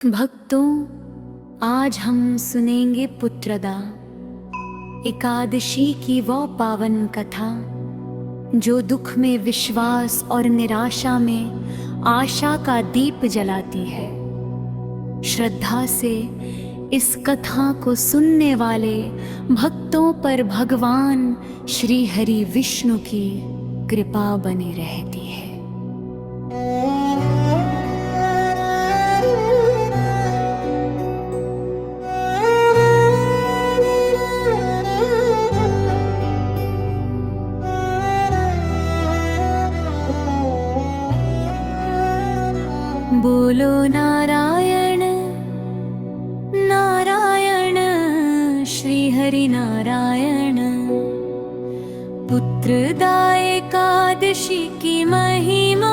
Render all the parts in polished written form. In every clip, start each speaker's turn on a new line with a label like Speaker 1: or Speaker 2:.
Speaker 1: भक्तों, आज हम सुनेंगे पुत्रदा एकादशी की वो पावन कथा जो दुख में विश्वास और निराशा में आशा का दीप जलाती है। श्रद्धा से इस कथा को सुनने वाले भक्तों पर भगवान श्री हरि विष्णु की कृपा बनी रहती है। बोलो नारायण नारायण श्री हरि नारायण। पुत्रदा एकादशी की महिमा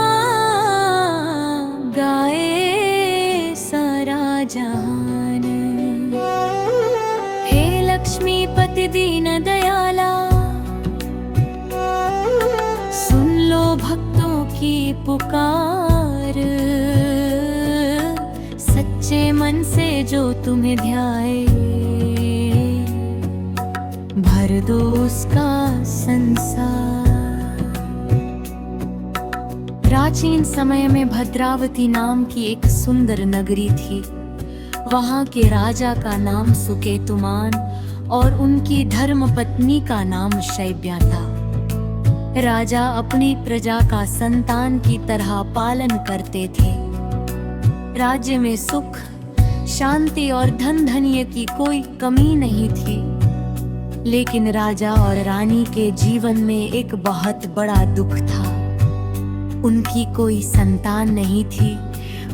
Speaker 1: गाए सारा जहान। हे लक्ष्मीपति दीन दयाला, सुन लो भक्तों की पुकार। सच्चे मन से जो तुम्हें ध्याए, भर दो उसका संसार। प्राचीन समय में भद्रावती नाम की एक सुंदर नगरी थी। वहां के राजा का नाम सुकेतुमान और उनकी धर्मपत्नी का नाम शैब्या था। राजा अपनी प्रजा का संतान की तरह पालन करते थे। राज्य में सुख, शांति और धन धान्य की कोई कमी नहीं थी। लेकिन राजा और रानी के जीवन में एक बहुत बड़ा दुख था। उनकी कोई संतान नहीं थी।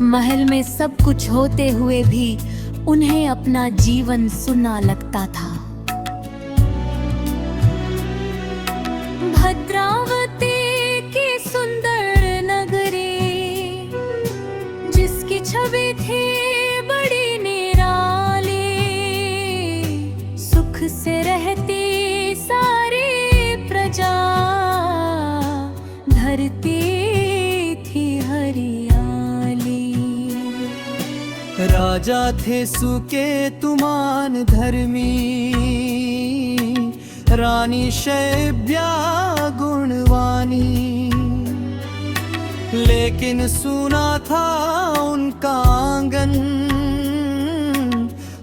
Speaker 1: महल में सब कुछ होते हुए भी उन्हें अपना जीवन सुना लगता था। भद्रावती की सुंदर नगरी, जिसकी छवि थी बड़ी निराली, सुख से रहती सारी प्रजा, धरती थी हरियाली।
Speaker 2: राजा थे सुकेतुमान धर्मी, रानी शैब्या गुणवानी। लेकिन सुना था उनका आंगन,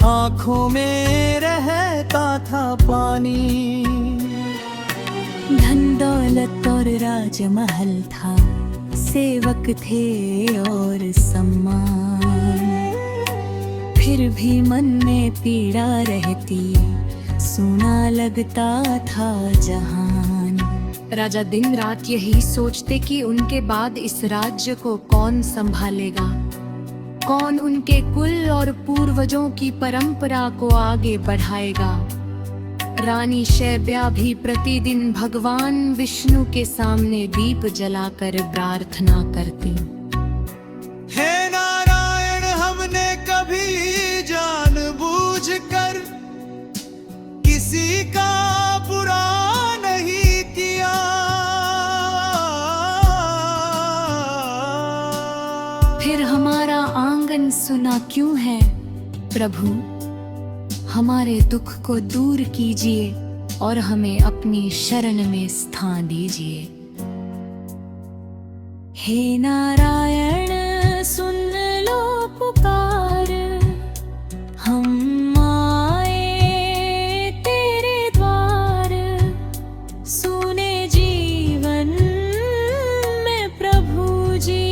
Speaker 2: आंखों में रहता था पानी।
Speaker 1: धन दौलत और राजमहल था, सेवक थे और सम्मान। फिर भी मन में पीड़ा रहती, सुना लगता था जहान। राजा दिन रात यही सोचते कि उनके बाद इस राज्य को कौन संभालेगा, कौन उनके कुल और पूर्वजों की परंपरा को आगे बढ़ाएगा। रानी शैब्या भी प्रतिदिन भगवान विष्णु के सामने दीप जलाकर प्रार्थना करती।
Speaker 2: हे नारायण, हमने कभी जानबूझकर किसी का बुरा नहीं किया।
Speaker 1: फिर हमारा आंगन सुना क्यों है प्रभु? हमारे दुख को दूर कीजिए और हमें अपनी शरण में स्थान दीजिए। हे नारायण, सुन लो पुकार, हम आए तेरे द्वार। सुने जीवन में प्रभु जी,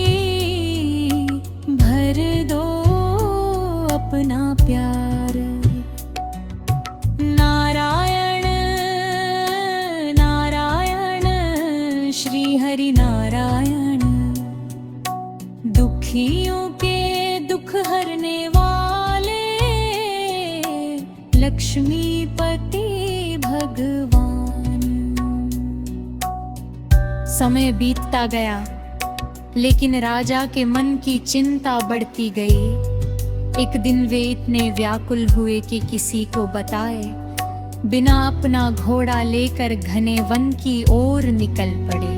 Speaker 1: भर दो अपना प्यार। नारायण नारायण श्री हरि नारायण। दुखियों के दुख हरने वाले लक्ष्मीपति भगवान। समय बीतता गया, लेकिन राजा के मन की चिंता बढ़ती गई। एक दिन वे इतने व्याकुल हुए कि किसी को बताए बिना अपना घोड़ा लेकर घने वन की ओर निकल पड़े।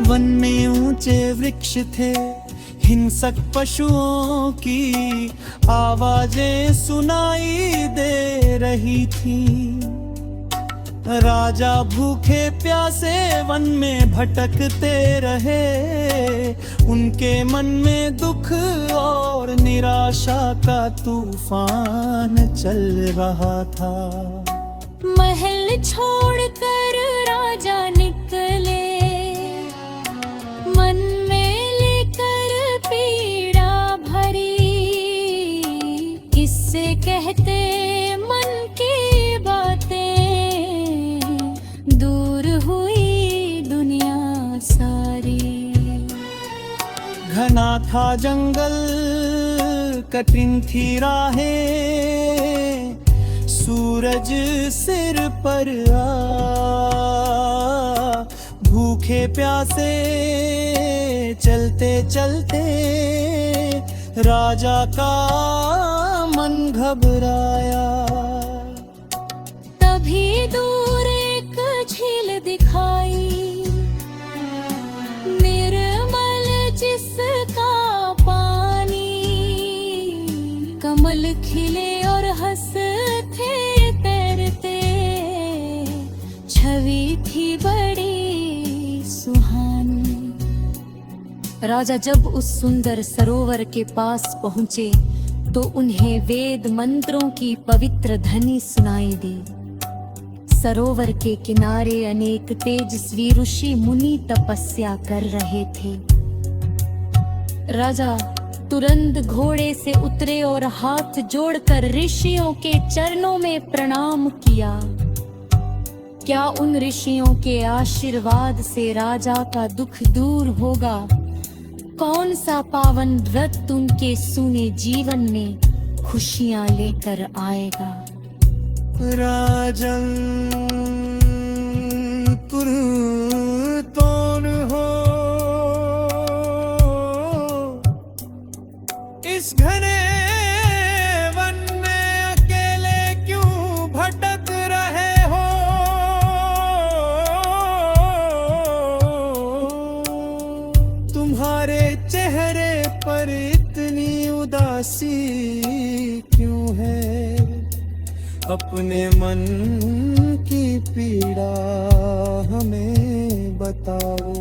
Speaker 2: वन में ऊंचे वृक्ष थे, हिंसक पशुओं की आवाजें सुनाई दे रही थी। राजा भूखे प्यासे वन में भटकते रहे, उनके मन में दुख और निराशा का तूफान चल रहा था।
Speaker 1: महल छोड़कर राजा निकले, मन में लेकर पीड़ा भरी, किससे कहते मन की बातें, दूर हुई दुनिया सारी।
Speaker 2: घना था जंगल, कठिन थी राहें, सूरज सिर पर भूखे प्यासे चलते चलते राजा का मन घबराया।
Speaker 1: तभी दूर एक झील दिखाई, निर्मल जिसका पानी, कमल खिले और हंसते तैरते, छवि थी बड़ी सुहानी। राजा जब उस सुंदर सरोवर के पास पहुंचे तो उन्हें वेद मंत्रों की पवित्र ध्वनि सुनाई दी। सरोवर के किनारे अनेक तेजस्वी ऋषि मुनि तपस्या कर रहे थे। राजा तुरंत घोड़े से उतरे और हाथ जोड़कर ऋषियों के चरणों में प्रणाम किया। क्या उन ऋषियों के आशीर्वाद से राजा का दुख दूर होगा? कौन सा पावन व्रत उनके सूने जीवन में खुशियां लेकर आएगा?
Speaker 2: राजन पुरतोन हो, इस घने वन में अकेले क्यों भटक रहे हो? तुम्हारे चेहरे पर इतनी उदासी क्यों है? अपने मन की पीड़ा हमें बताओ।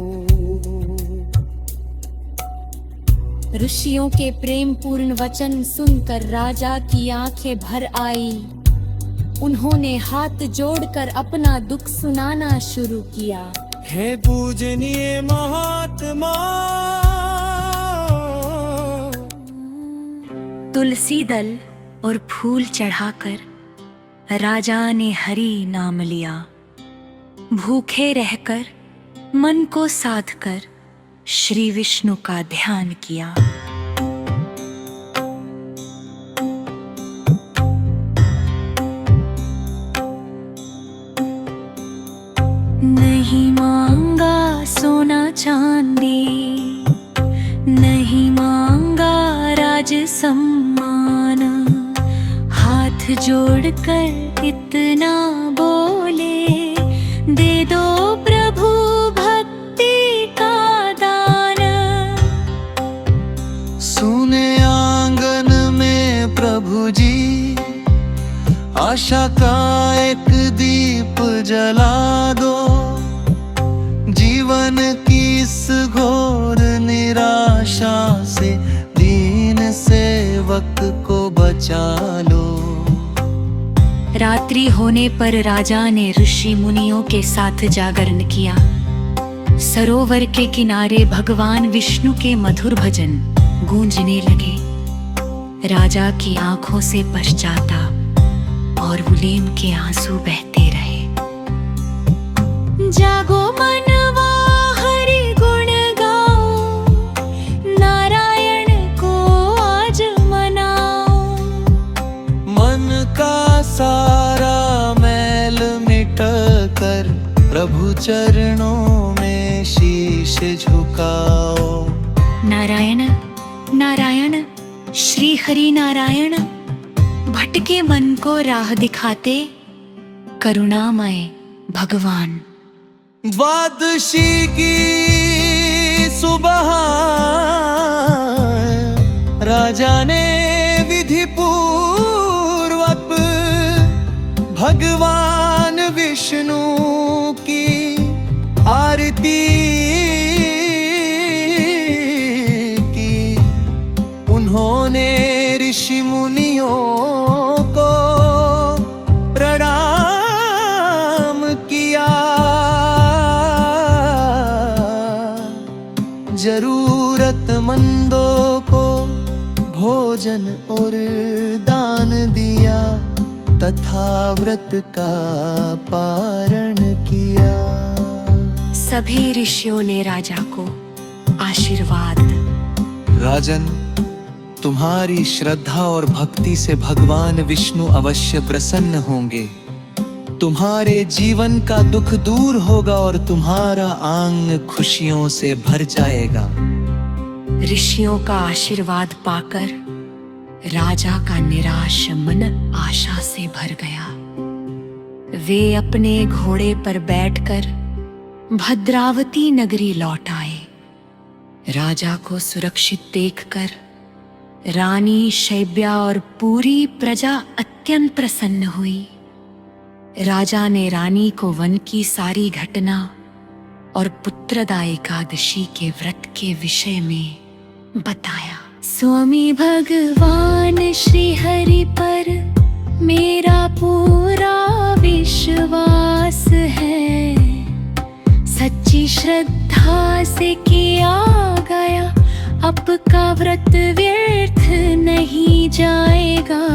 Speaker 1: ऋषियों के प्रेम पूर्ण वचन सुनकर राजा की आंखें भर आई। उन्होंने हाथ जोड़कर अपना दुख सुनाना शुरू किया।
Speaker 2: हे पूजनीय महात्मा,
Speaker 1: तुलसी दल और फूल चढ़ाकर राजा ने हरि नाम लिया। भूखे रहकर मन को साध कर श्री विष्णु का ध्यान किया। नहीं मांगा सोना चांदी, नहीं मांगा राज सम्मान, हाथ जोड़कर इतना बोले, दे दो प्रभु भक्ति का दान।
Speaker 2: सुने आंगन में प्रभु जी, आशा का एक दीप जला दो। जीवन की इस घोर निराशा से दीन सेवक को बचा लो।
Speaker 1: रात्रि होने पर राजा ने ऋषि मुनियों के साथ जागरण किया। सरोवर के किनारे भगवान विष्णु के मधुर भजन गूंजने लगे। राजा की आंखों से पश्चाताप और उलेम के आंसू बहते रहे। जागो मनवा हरि गुण गाओ, नारायण को आज मनाओ।
Speaker 2: मन का सारा मैल मिट कर प्रभु चरणों में शीश झुकाओ।
Speaker 1: नारायण नारायण श्री हरि नारायण, भटके मन को राह दिखाते करुणामय भगवान।
Speaker 2: द्वादशी की सुबह राजा ने विधि पूर्वक भगवान विष्णु की आरती की। उन्होंने ऋषि मुनियों को प्रणाम किया, जरूरतमंदों को भोजन और दान दिया तथा व्रत का पारण किया।
Speaker 1: सभी ऋषियों ने राजा को आशीर्वाद।
Speaker 2: राजन, तुम्हारी श्रद्धा और भक्ति से भगवान विष्णु अवश्य प्रसन्न होंगे। तुम्हारे जीवन का दुख दूर होगा और तुम्हारा आंग खुशियों से भर जाएगा।
Speaker 1: ऋषियों का आशीर्वाद पाकर राजा का निराश मन आशा से भर गया। वे अपने घोड़े पर बैठकर भद्रावती नगरी लौट आए। राजा को सुरक्षित देखकर रानी शैब्या और पूरी प्रजा अत्यंत प्रसन्न हुई। राजा ने रानी को वन की सारी घटना और पुत्रदा एकादशी के व्रत के विषय में बताया। स्वामी भगवान श्री हरि पर मेरा पूरा विश्वास है। सच्ची श्रद्धा से किया गया आपका व्रत व्यर्थ नहीं जाएगा।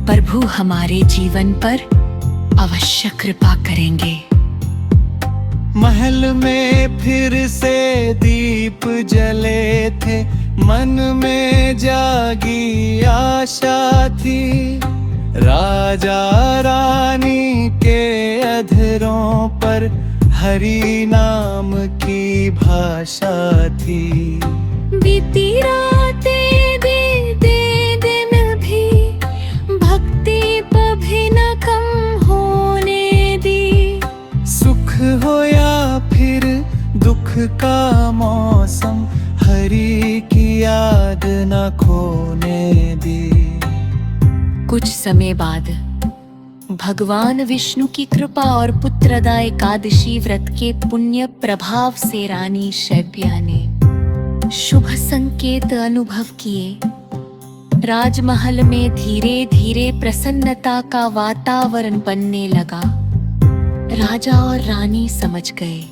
Speaker 1: प्रभु हमारे जीवन पर अवश्य कृपा करेंगे।
Speaker 2: महल में फिर से दीप जले थे, मन में जागी आशा थी। राजा रानी के अधरों पर हरि नाम की भाषा थी।
Speaker 1: बीती रातें बीते दिन भी भक्ति भी न कम होने दी।
Speaker 2: सुख हो या फिर दुख का मौसम, हरि की याद न खोने दी।
Speaker 1: कुछ समय बाद भगवान विष्णु की कृपा और पुत्रदा एकादशी व्रत के पुण्य प्रभाव से रानी शैब्या ने शुभ संकेत अनुभव किए। राजमहल में धीरे धीरे प्रसन्नता का वातावरण बनने लगा। राजा और रानी समझ गए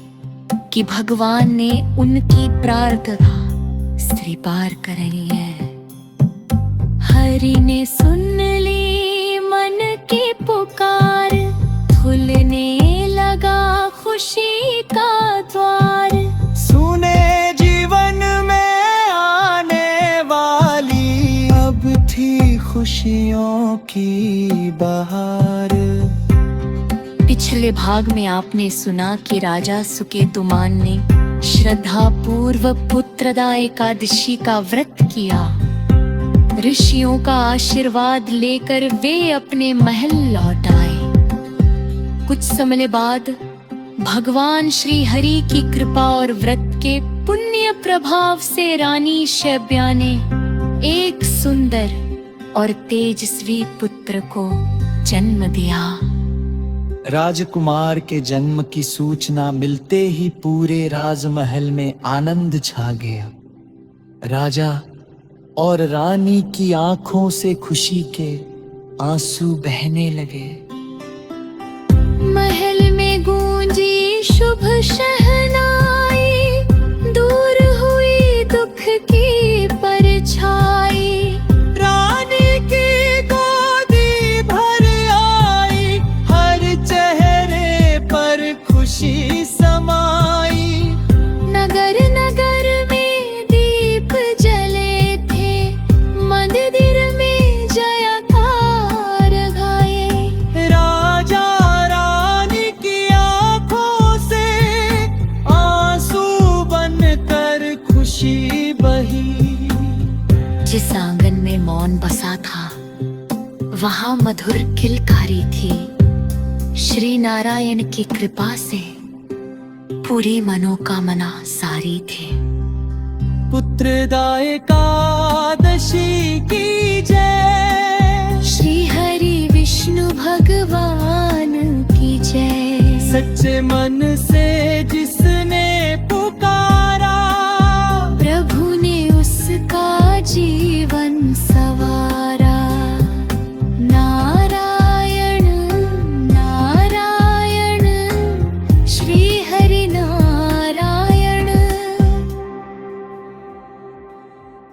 Speaker 1: कि भगवान ने उनकी प्रार्थना स्वीकार कर रही है। हरि ने सुन ली मन की पुकार, खुलने लगा खुशी का द्वार।
Speaker 2: सुने जीवन में आने वाली अब थी खुशियों की बहार।
Speaker 1: पिछले भाग में आपने सुना कि राजा सुकेतुमान ने श्रद्धा पूर्वक पुत्रदा एकादशी का व्रत किया। ऋषियों का आशीर्वाद लेकर वे अपने महल लौट आए। कुछ समय बाद भगवान श्री हरि की कृपा और व्रत के पुण्य प्रभाव से रानी शैब्या ने एक सुंदर और तेजस्वी पुत्र को जन्म दिया।
Speaker 2: राजकुमार के जन्म की सूचना मिलते ही पूरे राजमहल में आनंद छा गया। राजा और रानी की आंखों से खुशी के आंसू बहने लगे।
Speaker 1: महल में गूंजी शुभ शहनाई, दूर हुई दुख की परछाई।
Speaker 2: रानी की गोदी भर आई, हर चेहरे पर खुशी समाई।
Speaker 1: नगर नगर में दीप जले थे, मंदिर में जयकार गाए।
Speaker 2: राजा रानी की आंखों से आंसू बनकर खुशी बही।
Speaker 1: जिस आंगन में मौन बसा था वहां मधुर किलकारी थी। श्री नारायण की कृपा से पूरी मनोकामना सारी थी।
Speaker 2: पुत्र पुत्रदा एकादशी की जय।
Speaker 1: श्री हरि विष्णु भगवान की जय।
Speaker 2: सच्चे मन